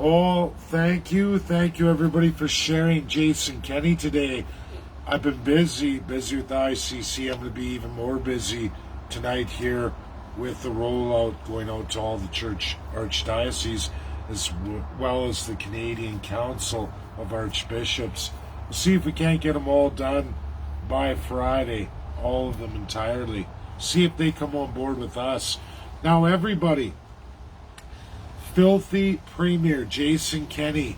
Oh, thank you everybody for sharing Jason Kenney today. I've been busy with the ICC. I'm going to be even more busy tonight here with the rollout going out to all the church archdioceses as well as the Canadian Council of Archbishops. We'll see if we can't get them all done by Friday, all of them entirely. See if they come on board with us. Now everybody, filthy Premier Jason Kenney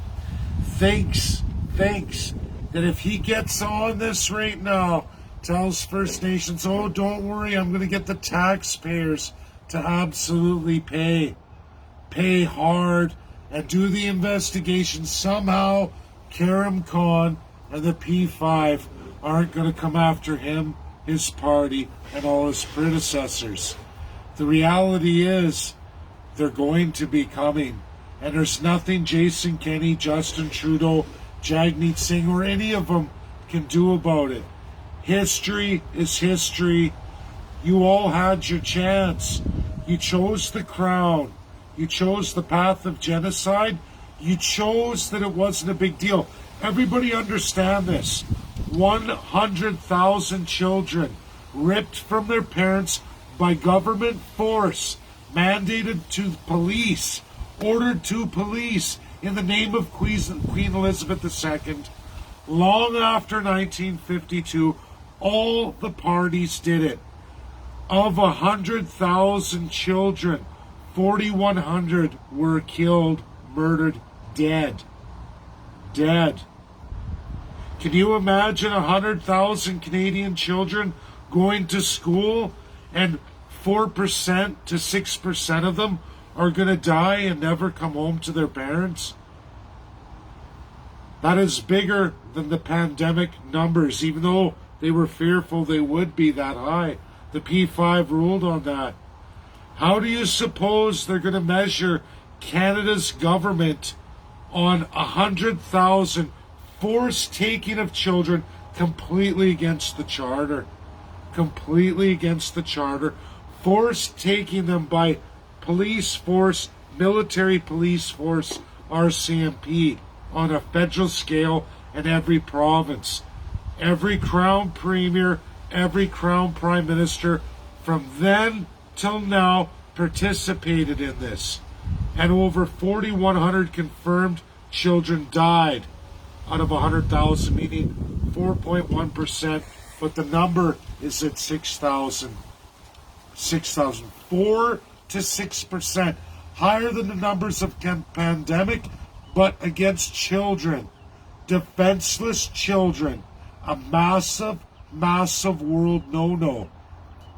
thinks that if he gets on this right now, tells First Nations, oh, don't worry, I'm going to get the taxpayers to absolutely pay hard and do the investigation. Somehow, Karim Khan and the P5 aren't going to come after him, his party, and all his predecessors. The reality is, they're going to be coming. And there's nothing Jason Kenney, Justin Trudeau, Jagmeet Singh, or any of them can do about it. History is history. You all had your chance. You chose the crown. You chose the path of genocide. You chose that it wasn't a big deal. Everybody understand this. 100,000 children ripped from their parents by government force, mandated to police, ordered to police in the name of Queen Elizabeth II. Long after 1952, all the parties did it. Of 100,000 children, 4,100 were killed, murdered, dead. Dead. Can you imagine 100,000 Canadian children going to school and 4% to 6% of them are going to die and never come home to their parents? That is bigger than the pandemic numbers, even though they were fearful they would be that high. The P5 ruled on that. How do you suppose they're going to measure Canada's government on 100,000 forced taking of children completely against the Charter? Completely against the Charter. Forced taking them by police force, military police force, RCMP, on a federal scale in every province. Every Crown Premier, every Crown Prime Minister from then till now participated in this. And over 4,100 confirmed children died out of 100,000, meaning 4.1%, but the number is at 6,000. 4 to 6%, higher than the numbers of pandemic, but against children, defenseless children, a massive world no-no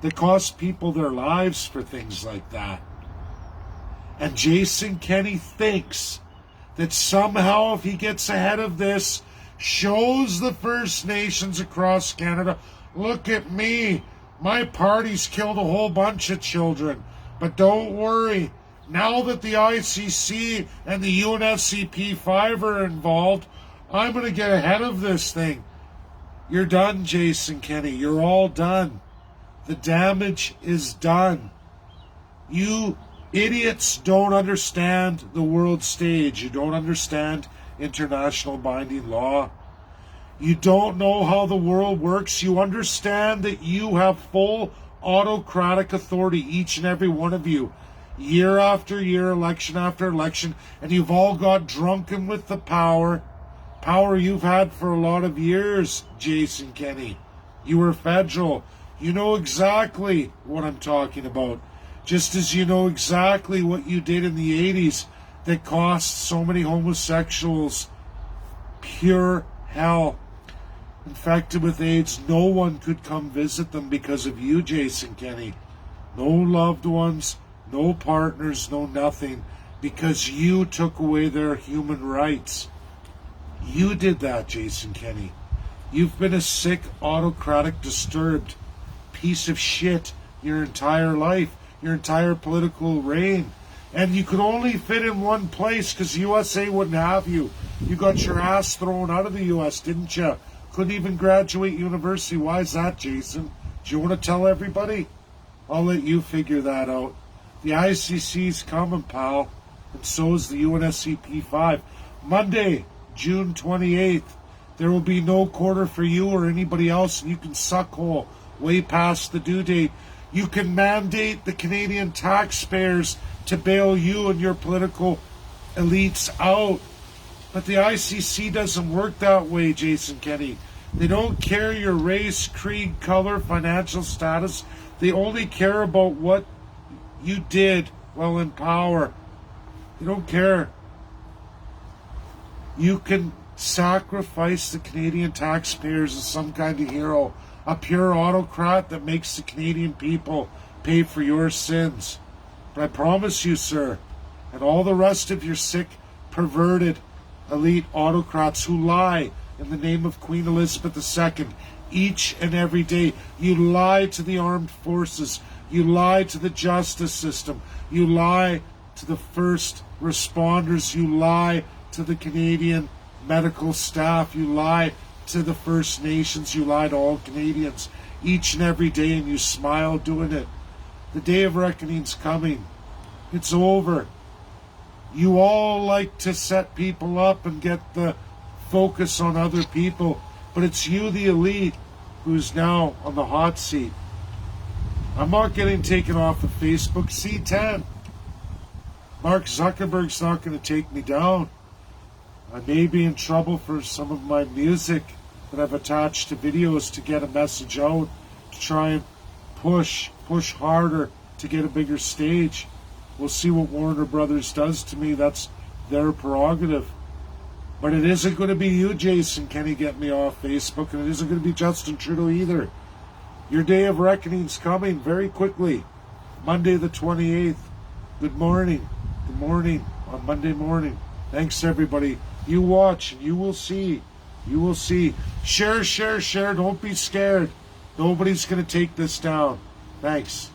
that costs people their lives for things like that. And Jason Kenney thinks that somehow if he gets ahead of this, shows the First Nations across Canada, look at me, my party's killed a whole bunch of children. But don't worry, now that the ICC and the UNSCP5 are involved, I'm going to get ahead of this thing. You're done, Jason Kenney. You're all done. The damage is done. You idiots don't understand the world stage. You don't understand international binding law. You don't know how the world works. You understand that you have full autocratic authority, each and every one of you, year after year, election after election, and you've all got drunken with the power you've had for a lot of years, Jason Kenney. You were federal. You know exactly what I'm talking about. Just as you know exactly what you did in the 80s that cost so many homosexuals pure hell. Infected with AIDS, no one could come visit them because of you, Jason Kenney. No loved ones, no partners, no nothing, because you took away their human rights. You did that, Jason Kenney. You've been a sick, autocratic, disturbed piece of shit your entire life, your entire political reign. And you could only fit in one place because USA wouldn't have you. You got your ass thrown out of the US, didn't you? Couldn't even graduate university. Why is that, Jason? Do you want to tell everybody? I'll let you figure that out. The ICC's coming, pal. and so is the UNSCP 5. Monday, June 28th, there will be no quarter for you or anybody else, and you can suck hole way past the due date. You can mandate the Canadian taxpayers to bail you and your political elites out. But the ICC doesn't work that way, Jason Kenney. They don't care your race, creed, color, financial status. They only care about what you did while in power. They don't care. You can sacrifice the Canadian taxpayers as some kind of hero, a pure autocrat that makes the Canadian people pay for your sins. But I promise you, sir, and all the rest of your sick, perverted, elite autocrats who lie in the name of Queen Elizabeth II each and every day. You lie to the armed forces. You lie to the justice system. You lie to the first responders. You lie to the Canadian medical staff. You lie to the First Nations. You lie to all Canadians each and every day, and you smile doing it. The day of reckoning's coming. It's over. You all like to set people up and get the focus on other people, but it's you, the elite, who's now on the hot seat. I'm not getting taken off of Facebook. C10. Mark Zuckerberg's not going to take me down. I may be in trouble for some of my music that I've attached to videos to get a message out, to try and push harder to get a bigger stage. We'll see what Warner Brothers does to me. That's their prerogative. But it isn't going to be you, Jason Kenney, get me off Facebook, and it isn't going to be Justin Trudeau either. Your day of reckoning's coming very quickly. Monday the 28th. Good morning. Good morning on Monday morning. Thanks, everybody. You watch and you will see. You will see. Share. Don't be scared. Nobody's going to take this down. Thanks.